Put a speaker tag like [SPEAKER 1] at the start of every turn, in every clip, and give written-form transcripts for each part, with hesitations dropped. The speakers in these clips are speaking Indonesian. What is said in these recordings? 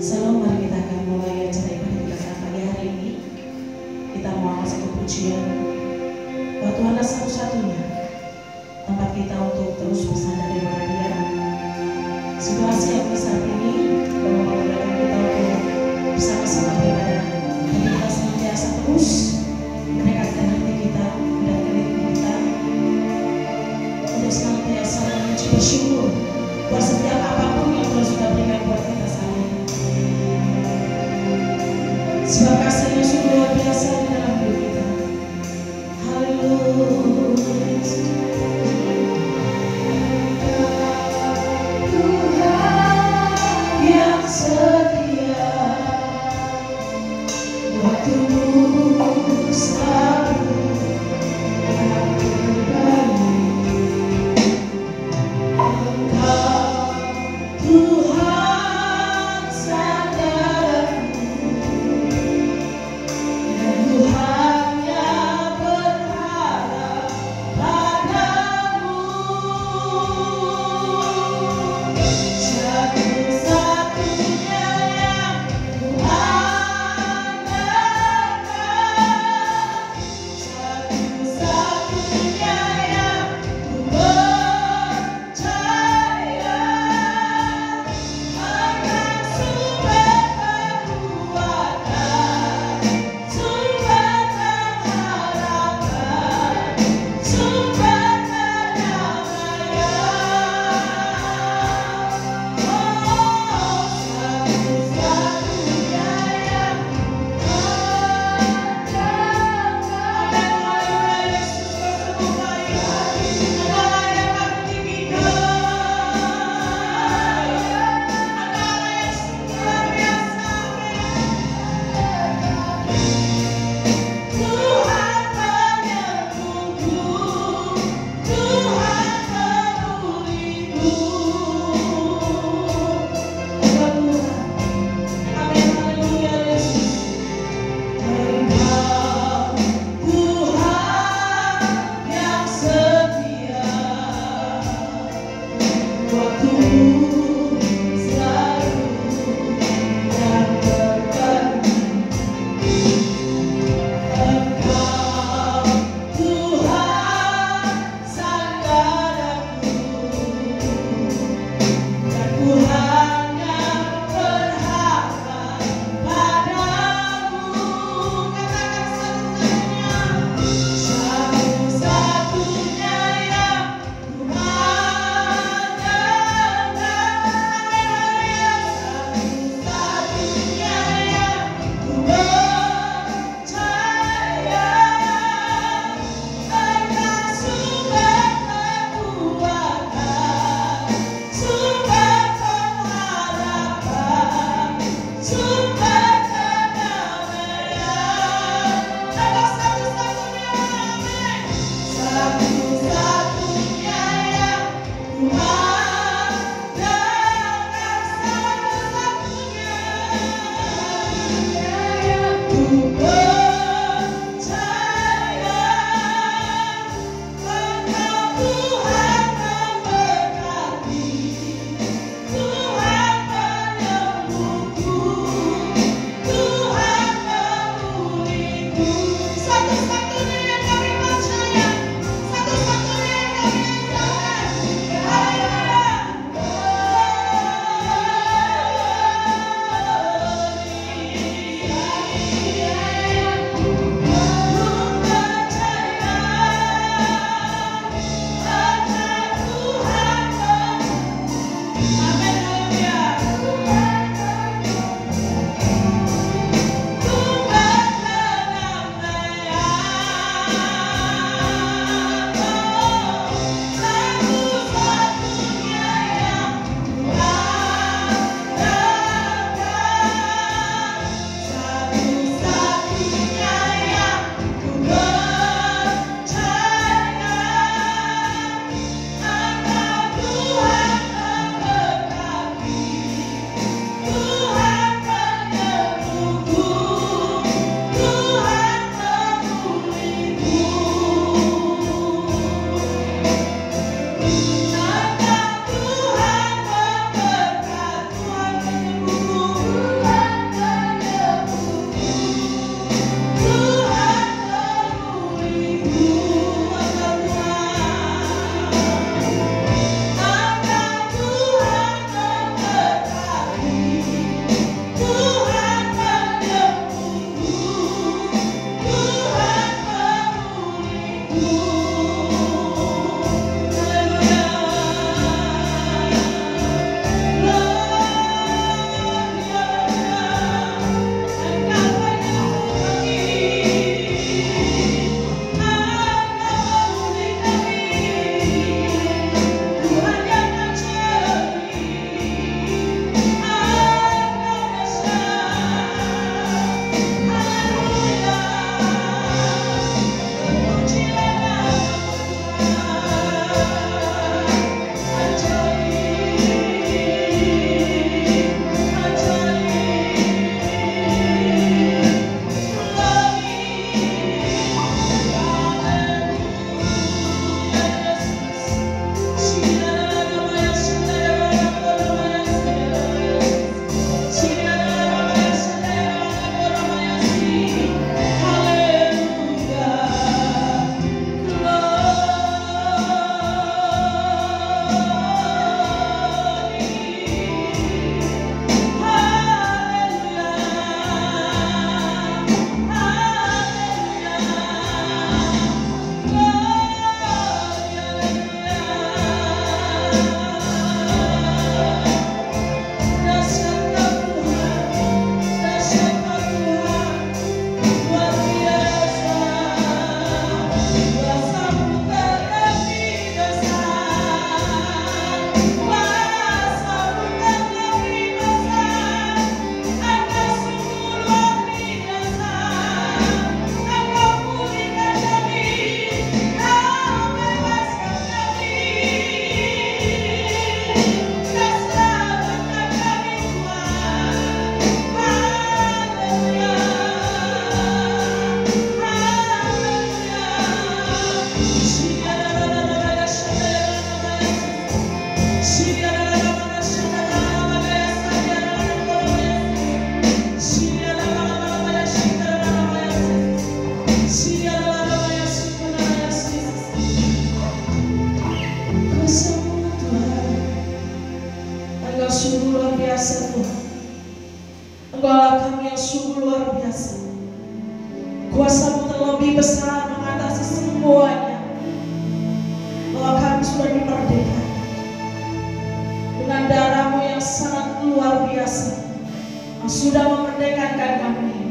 [SPEAKER 1] Shalom, mari kita akan mulai acara ibadah kita saat pagi hari ini. Kita mau angkat satu pujian bahwa Tuhanlah satu-satunya tempat kita untuk terus bersandar daripada Dia. Situasi yang saat ini memperbolehkan kita untuk bersama-sama beribadah, dan kita senantiasa terus mendekatkan hati kita, mendekatkan diri kita untuk senantiasa mengucap bersyukur buat setiap apapun yang Tuhan sudah berikan buat kita saat ini. Sebab kasih-Nya sungguh luar biasa di dalam hidup kita. Haleluya. Tuhan semuanya, bahwa kami sudah dimerdekakan dengan darah-Mu yang sangat luar biasa, yang sudah memerdekakan kami.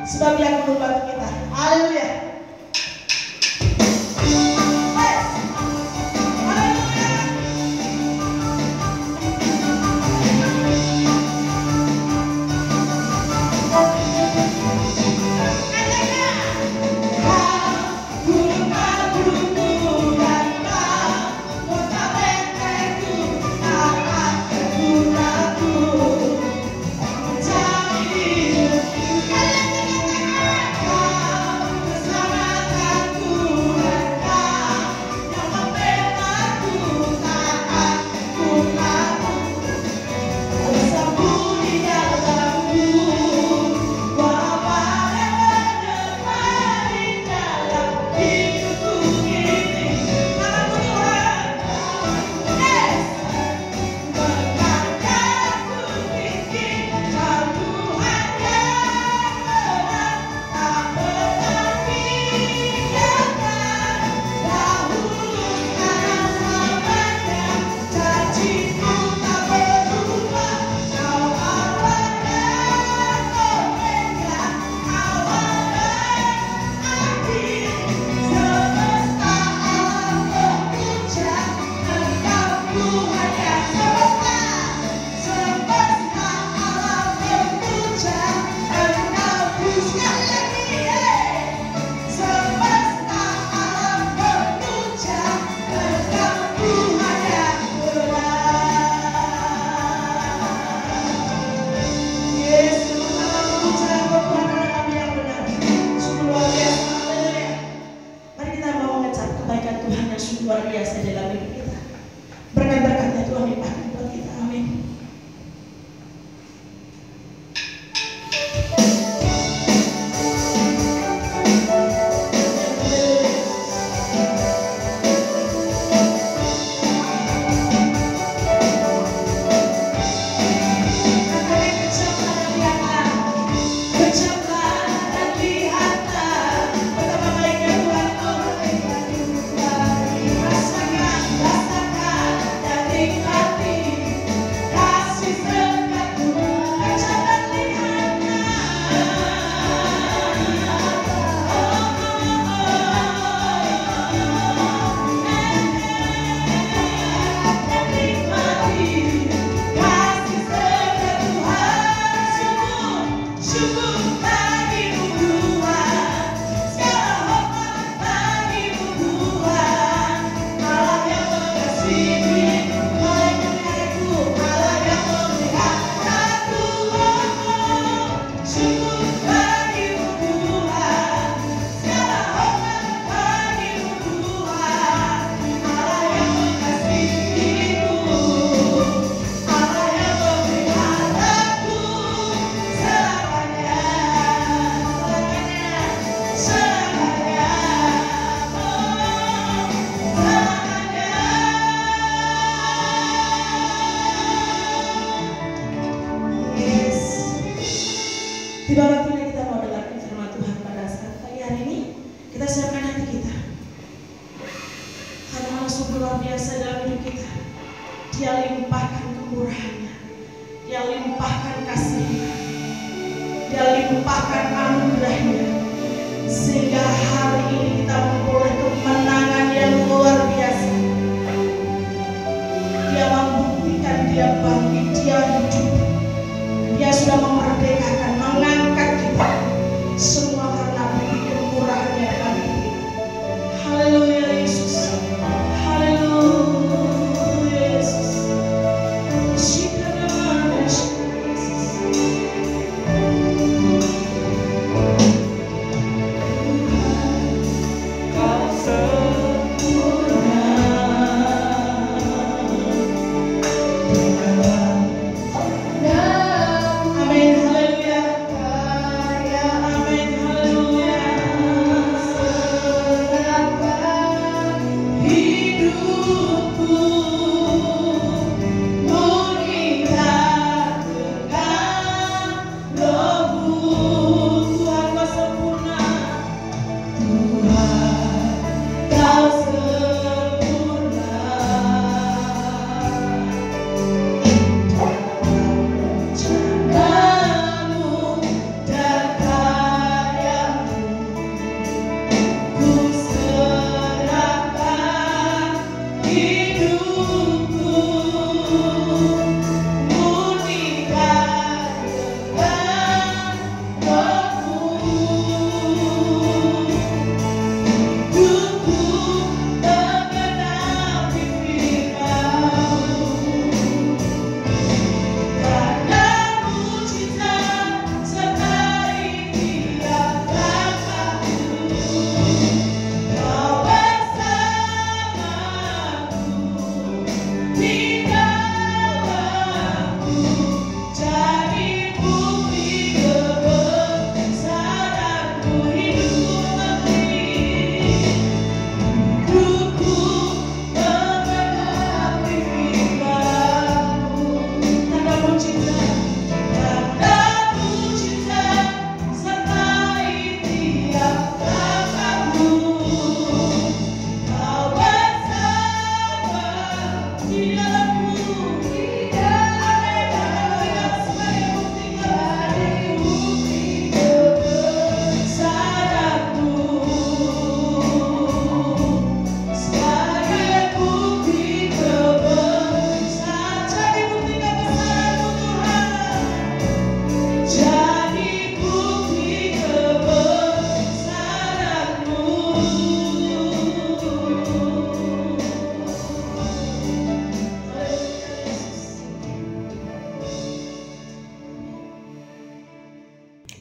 [SPEAKER 1] Sebab yang membantu kita. Haleluya. Luar biasa dalam hidup kita. Berkat-berkatnya Tuhan limpahkan buat kita. Amin. Tiba waktunya kita mau dengar firman Tuhan pada saat pagi hari ini. Kita siapkan hati kita. Karena Allah sungguh luar biasa dalam hidup kita. Dia limpahkan kemurahannya, Dia limpahkan kasihnya, Dia limpahkan anugerahnya, sehingga hari ini kita memperoleh kemenangan yang luar biasa. Dia membuktikan Dia bangkit, Dia hidup. Dia sudah memerdekakan, mengangkat kita semua karena bukti kemurahannya dalam hidup kita. Haleluya Yesus, haleluya Yesus. Yesus.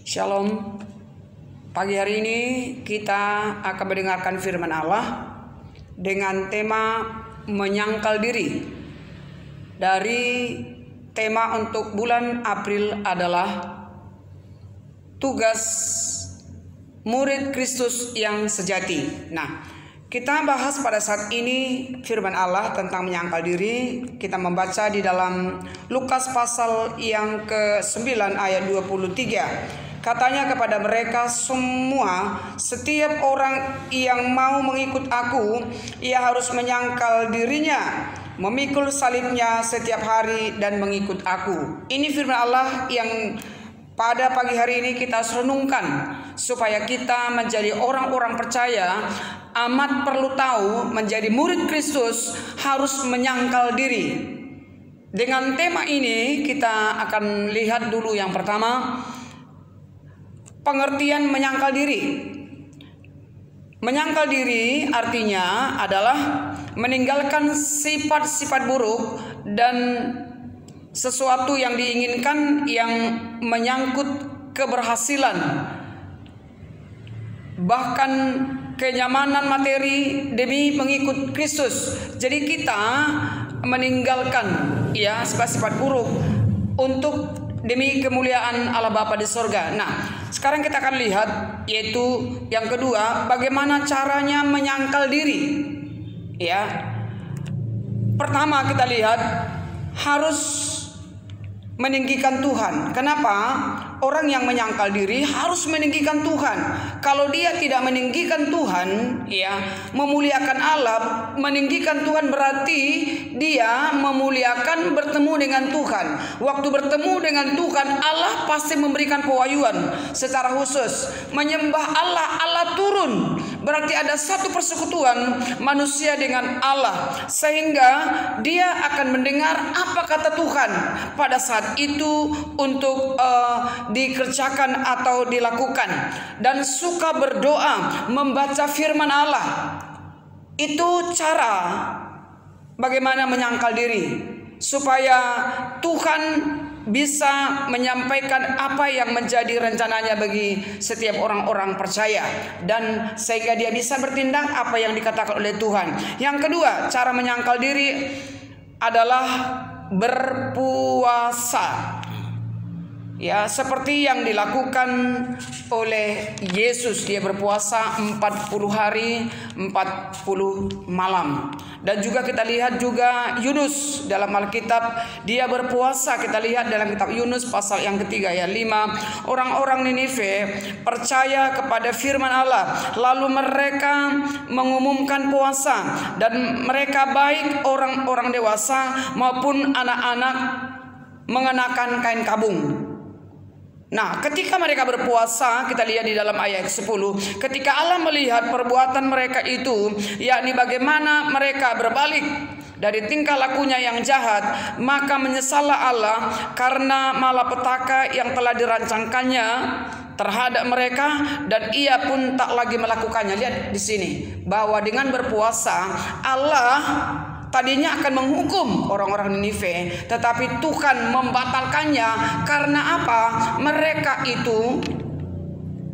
[SPEAKER 2] Shalom. Pagi hari ini kita akan mendengarkan firman Allah dengan tema menyangkal diri. Dari tema untuk bulan April adalah tugas murid Kristus yang sejati. Nah, kita bahas pada saat ini firman Allah tentang menyangkal diri. Kita membaca di dalam Lukas pasal yang ke-9 ayat 23. Katanya kepada mereka semua, setiap orang yang mau mengikut aku, ia harus menyangkal dirinya, memikul salibnya setiap hari dan mengikut aku. Ini firman Allah yang pada pagi hari ini kita renungkan, supaya kita menjadi orang-orang percaya amat perlu tahu menjadi murid Kristus harus menyangkal diri. Dengan tema ini kita akan lihat dulu yang pertama, pengertian menyangkal diri. Menyangkal diri artinya adalah meninggalkan sifat-sifat buruk dan sesuatu yang diinginkan yang menyangkut keberhasilan, bahkan kenyamanan materi demi mengikut Kristus. Jadi kita meninggalkan sifat-sifat buruk untuk demi kemuliaan Allah Bapa di sorga. Nah, sekarang kita akan lihat yaitu yang kedua, bagaimana caranya menyangkal diri. Pertama kita lihat harus meninggikan Tuhan. Kenapa? Orang yang menyangkal diri harus meninggikan Tuhan. Kalau dia tidak meninggikan Tuhan, memuliakan Allah, meninggikan Tuhan berarti dia memuliakan bertemu dengan Tuhan. Waktu bertemu dengan Tuhan, Allah pasti memberikan pewahyuan secara khusus. Menyembah Allah, Allah turun. Berarti ada satu persekutuan manusia dengan Allah, sehingga dia akan mendengar apa kata Tuhan pada saat itu untuk dikerjakan atau dilakukan, dan suka berdoa, membaca firman Allah. Itu cara bagaimana menyangkal diri supaya Tuhan bisa menyampaikan apa yang menjadi rencananya bagi setiap orang-orang percaya, dan sehingga dia bisa bertindak apa yang dikatakan oleh Tuhan. Yang kedua, cara menyangkal diri adalah berpuasa. Seperti yang dilakukan oleh Yesus, dia berpuasa 40 hari 40 malam. Dan juga kita lihat juga Yunus dalam Alkitab, dia berpuasa. Kita lihat dalam kitab Yunus pasal yang ketiga ayat 5. Orang-orang Ninive percaya kepada firman Allah, lalu mereka mengumumkan puasa, dan mereka baik orang-orang dewasa maupun anak-anak mengenakan kain kabung. Nah, ketika mereka berpuasa, kita lihat di dalam ayat 10, ketika Allah melihat perbuatan mereka itu, yakni bagaimana mereka berbalik dari tingkah lakunya yang jahat, maka menyesallah Allah karena malapetaka yang telah dirancangkannya terhadap mereka, dan ia pun tak lagi melakukannya. Lihat di sini bahwa dengan berpuasa Allah tadinya akan menghukum orang-orang Ninive, tetapi Tuhan membatalkannya. Karena apa? Mereka itu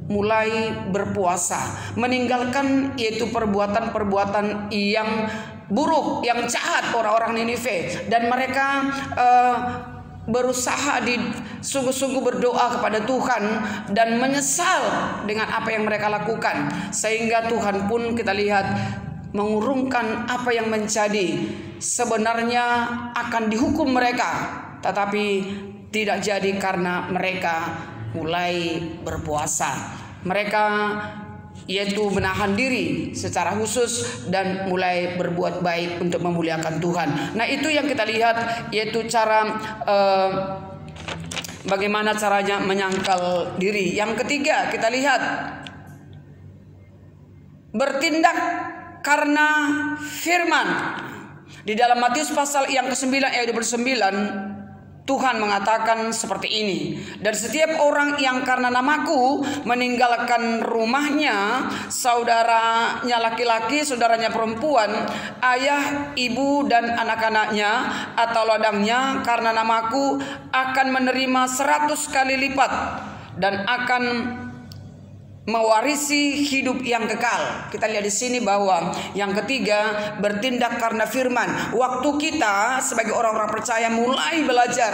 [SPEAKER 2] mulai berpuasa, meninggalkan yaitu perbuatan-perbuatan yang buruk, yang jahat orang-orang Ninive, dan mereka berusaha sungguh-sungguh berdoa kepada Tuhan dan menyesal dengan apa yang mereka lakukan, sehingga Tuhan pun kita lihat mengurungkan apa yang menjadi sebenarnya akan dihukum mereka, tetapi tidak jadi karena mereka mulai berpuasa. Mereka yaitu menahan diri secara khusus dan mulai berbuat baik untuk memuliakan Tuhan. Nah, itu yang kita lihat, yaitu cara bagaimana caranya menyangkal diri. Yang ketiga kita lihat bertindak karena firman. Di dalam Matius pasal yang ke-9 ayat 29, Tuhan mengatakan seperti ini, dan setiap orang yang karena namaku meninggalkan rumahnya, saudaranya laki-laki, saudaranya perempuan, ayah, ibu dan anak-anaknya atau ladangnya, karena namaku akan menerima 100 kali lipat dan akan mewarisi hidup yang kekal. Kita lihat di sini bahwa yang ketiga, bertindak karena firman. Waktu kita sebagai orang-orang percaya mulai belajar,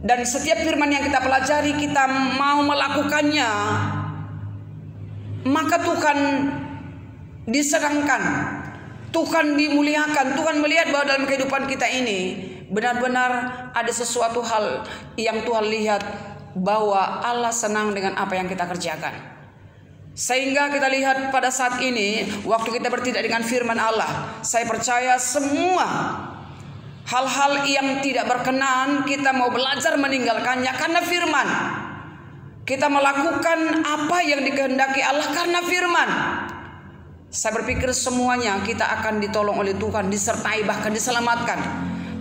[SPEAKER 2] dan setiap firman yang kita pelajari kita mau melakukannya, maka Tuhan disenangkan, Tuhan dimuliakan. Tuhan melihat bahwa dalam kehidupan kita ini benar-benar ada sesuatu hal yang Tuhan lihat, bahwa Allah senang dengan apa yang kita kerjakan. Sehingga kita lihat pada saat ini, waktu kita bertindak dengan firman Allah, saya percaya semua hal-hal yang tidak berkenan kita mau belajar meninggalkannya karena firman. Kita melakukan apa yang dikehendaki Allah karena firman. Saya berpikir semuanya kita akan ditolong oleh Tuhan, disertai bahkan diselamatkan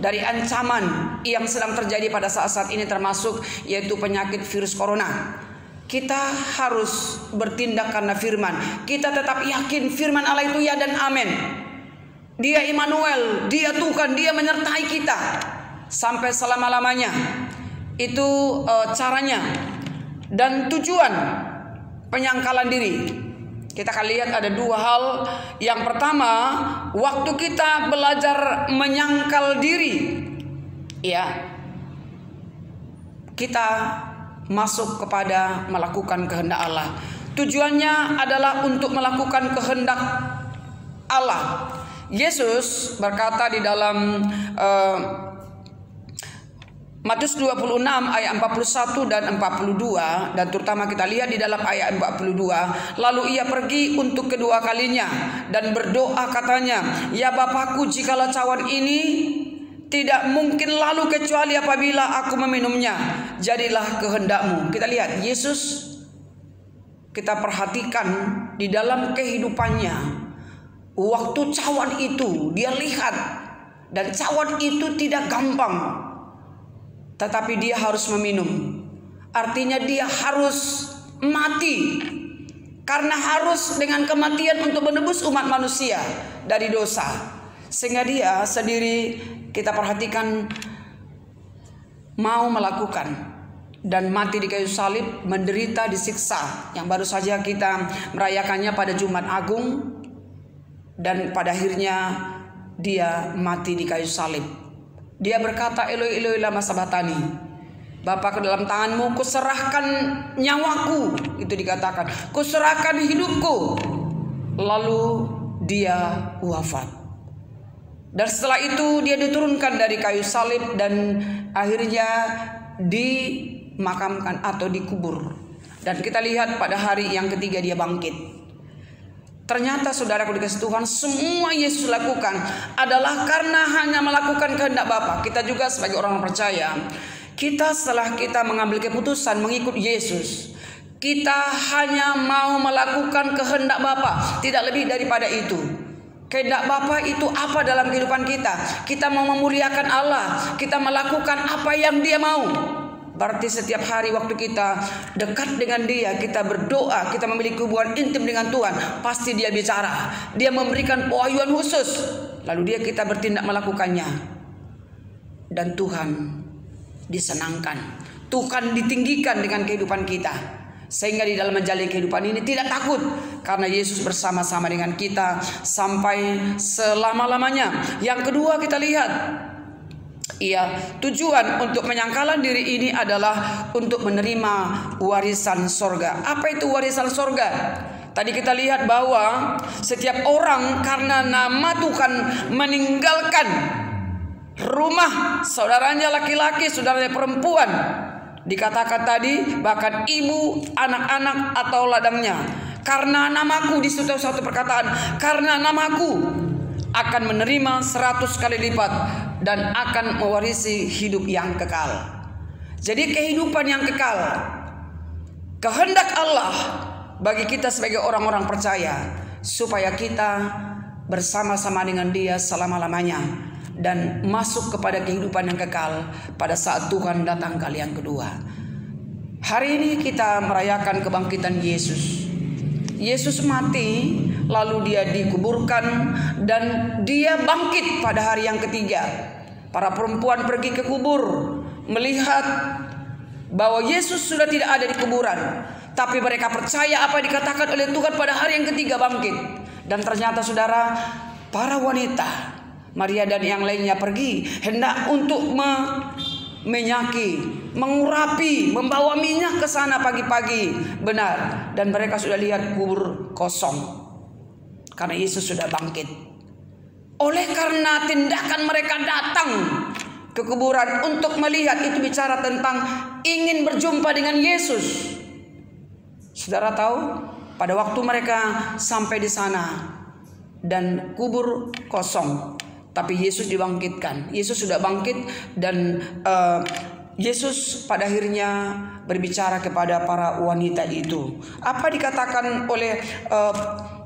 [SPEAKER 2] dari ancaman yang sedang terjadi pada saat-saat ini, termasuk yaitu penyakit virus corona. Kita harus bertindak karena firman. Kita tetap yakin firman Allah itu ya dan amin. Dia Immanuel, Dia Tuhan, Dia menyertai kita sampai selama-lamanya. Itu caranya dan tujuan penyangkalan diri. Kita akan lihat ada dua hal. Yang pertama, waktu kita belajar menyangkal diri, ya, kita masuk kepada melakukan kehendak Allah. Tujuannya adalah untuk melakukan kehendak Allah. Yesus berkata di dalam Matius 26 ayat 41 dan 42, dan terutama kita lihat di dalam ayat 42, lalu ia pergi untuk kedua kalinya dan berdoa katanya, ya Bapakku, jikalau cawan ini tidak mungkin lalu kecuali apabila aku meminumnya, jadilah kehendakmu. Kita lihat Yesus, kita perhatikan di dalam kehidupannya, waktu cawan itu dia lihat, dan cawan itu tidak gampang, tetapi dia harus meminum. Artinya dia harus mati, karena harus dengan kematian untuk menebus umat manusia dari dosa. Sehingga dia sendiri, kita perhatikan, mau melakukan dan mati di kayu salib, menderita, disiksa, yang baru saja kita merayakannya pada Jumat Agung, dan pada akhirnya dia mati di kayu salib. Dia berkata, Eloi Eloi lama sabachthani, Bapa, ke dalam tanganmu kuserahkan nyawaku. Itu dikatakan, kuserahkan hidupku. Lalu dia wafat. Dan setelah itu dia diturunkan dari kayu salib dan akhirnya dimakamkan atau dikubur. Dan kita lihat pada hari yang ketiga dia bangkit. Ternyata saudaraku dikasih Tuhan, semua Yesus lakukan adalah karena hanya melakukan kehendak Bapa. Kita juga sebagai orang percaya, kita setelah kita mengambil keputusan mengikut Yesus, kita hanya mau melakukan kehendak Bapa, tidak lebih daripada itu. Kehendak Bapa itu apa dalam kehidupan kita? Kita mau memuliakan Allah, kita melakukan apa yang Dia mau. Berarti setiap hari waktu kita dekat dengan Dia, kita berdoa, kita memiliki hubungan intim dengan Tuhan, pasti Dia bicara, Dia memberikan pewahyuan khusus, lalu kita bertindak melakukannya, dan Tuhan disenangkan, Tuhan ditinggikan dengan kehidupan kita. Sehingga di dalam menjalani kehidupan ini tidak takut, karena Yesus bersama-sama dengan kita sampai selama-lamanya. Yang kedua kita lihat, tujuan untuk penyangkalan diri ini adalah untuk menerima warisan sorga. Apa itu warisan sorga? Tadi kita lihat bahwa setiap orang karena nama Tuhan meninggalkan rumah saudaranya laki-laki, saudaranya perempuan. Dikatakan tadi bahkan ibu, anak-anak atau ladangnya. Karena namaku, di satu perkataan, karena namaku akan menerima 100 kali lipat dan akan mewarisi hidup yang kekal. Jadi kehidupan yang kekal, kehendak Allah bagi kita sebagai orang-orang percaya, supaya kita bersama-sama dengan Dia selama-lamanya dan masuk kepada kehidupan yang kekal pada saat Tuhan datang kali yang kedua. Hari ini kita merayakan kebangkitan Yesus. Yesus mati, lalu Dia dikuburkan dan Dia bangkit pada hari yang ketiga. Para perempuan pergi ke kubur, melihat bahwa Yesus sudah tidak ada di kuburan, tapi mereka percaya apa yang dikatakan oleh Tuhan pada hari yang ketiga bangkit. Dan ternyata saudara, para wanita Maria dan yang lainnya pergi hendak untuk menyaki, mengurapi, membawa minyak ke sana pagi-pagi. Benar, dan mereka sudah lihat kubur kosong karena Yesus sudah bangkit. Oleh karena tindakan mereka datang ke kuburan untuk melihat, itu bicara tentang ingin berjumpa dengan Yesus. Saudara tahu, pada waktu mereka sampai di sana dan kubur kosong, tapi Yesus dibangkitkan. Yesus sudah bangkit dan Yesus pada akhirnya berbicara kepada para wanita itu. Apa dikatakan oleh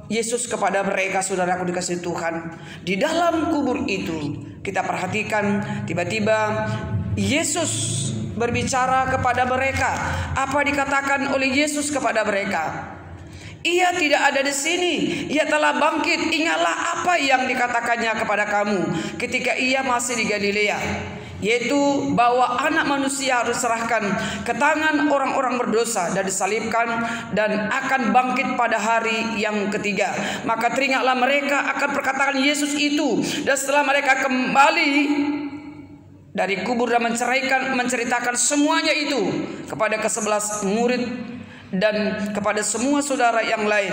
[SPEAKER 2] Yesus kepada mereka, saudaraku dikasihi Tuhan? Di dalam kubur itu kita perhatikan, tiba-tiba Yesus berbicara kepada mereka. Apa dikatakan oleh Yesus kepada mereka? Ia tidak ada di sini, ia telah bangkit. Ingatlah apa yang dikatakannya kepada kamu ketika ia masih di Galilea, yaitu bahwa anak manusia harus serahkan ke tangan orang-orang berdosa dan disalibkan dan akan bangkit pada hari yang ketiga. Maka teringatlah mereka akan perkataan Yesus itu, dan setelah mereka kembali dari kubur dan menceritakan semuanya itu kepada ke-11 murid dan kepada semua saudara yang lain.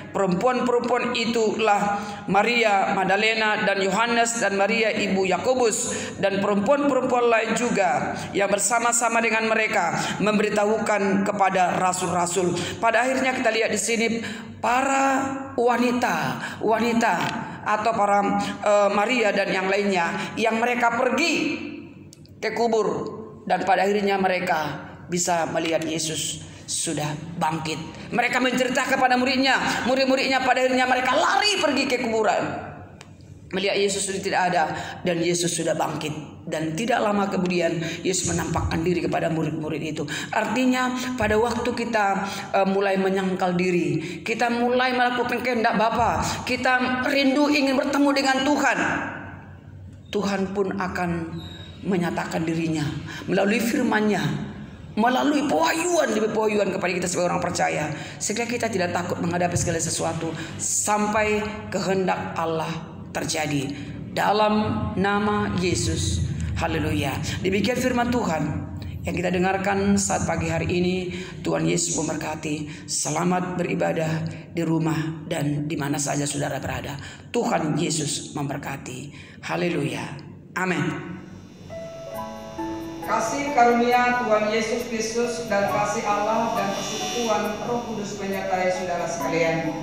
[SPEAKER 2] Perempuan-perempuan itulah Maria Magdalena dan Yohanes dan Maria ibu Yakobus dan perempuan-perempuan lain juga yang bersama-sama dengan mereka memberitahukan kepada rasul-rasul. Pada akhirnya kita lihat di sini para wanita atau para Maria dan yang lainnya yang mereka pergi ke kubur, dan pada akhirnya mereka bisa melihat Yesus sudah bangkit. Mereka menceritakan kepada murid-muridnya, pada akhirnya mereka lari pergi ke kuburan, melihat Yesus sudah tidak ada dan Yesus sudah bangkit. Dan tidak lama kemudian Yesus menampakkan diri kepada murid-murid itu. Artinya pada waktu kita mulai menyangkal diri, kita mulai melakukan kehendak Bapa, kita rindu ingin bertemu dengan Tuhan, Tuhan pun akan menyatakan dirinya melalui firman-Nya, melalui pewahyuan kepada kita sebagai orang percaya, sehingga kita tidak takut menghadapi segala sesuatu sampai kehendak Allah terjadi dalam nama Yesus. Haleluya. Demikian firman Tuhan yang kita dengarkan saat pagi hari ini. Tuhan Yesus memberkati. Selamat beribadah di rumah dan di mana saja saudara berada. Tuhan Yesus memberkati. Haleluya. Amin. Kasih karunia Tuhan Yesus Kristus dan kasih Allah dan persekutuan Roh Kudus menyertai saudara sekalian.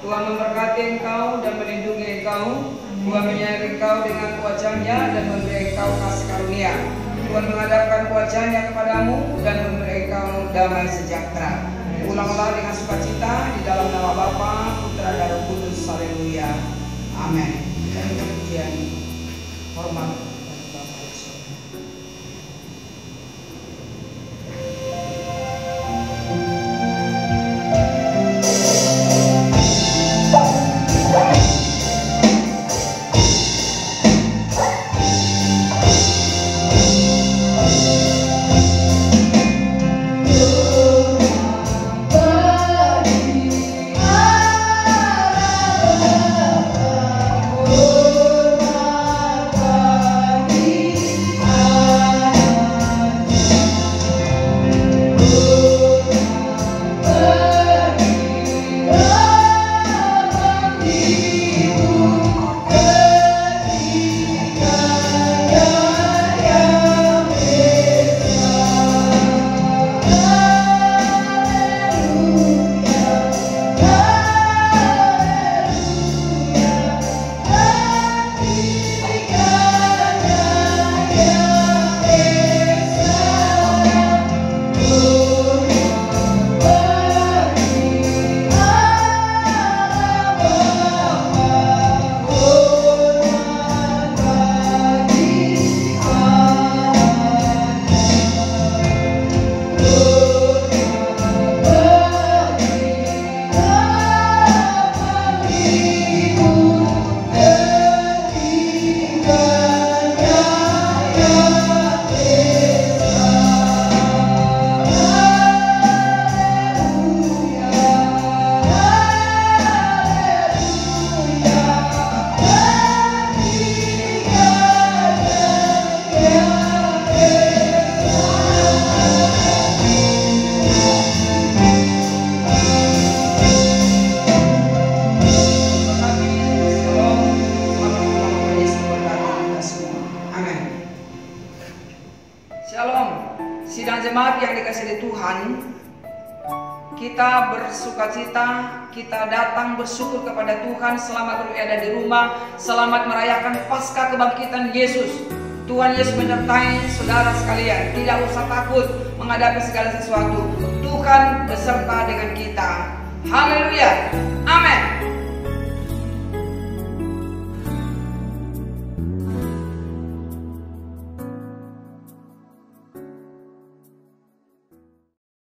[SPEAKER 2] Tuhan memberkati engkau dan melindungi engkau. Tuhan menyayangi engkau dengan wajah-Nya dan memberi engkau kasih karunia. Tuhan menghadapkan wajah-Nya kepadamu dan memberi engkau damai sejahtera. Ulanglah dengan sukacita di dalam nama Bapa, Putra dan Roh Kudus. Haleluya. Amin. Dan kemudian hormat Sidang jemaat yang dikasihi Tuhan, kita bersukacita, kita datang bersyukur kepada Tuhan. Selamat berada di rumah, selamat merayakan Paskah kebangkitan Yesus. Tuhan Yesus menyertai saudara sekalian. Tidak usah takut menghadapi segala sesuatu. Tuhan beserta dengan kita. Haleluya.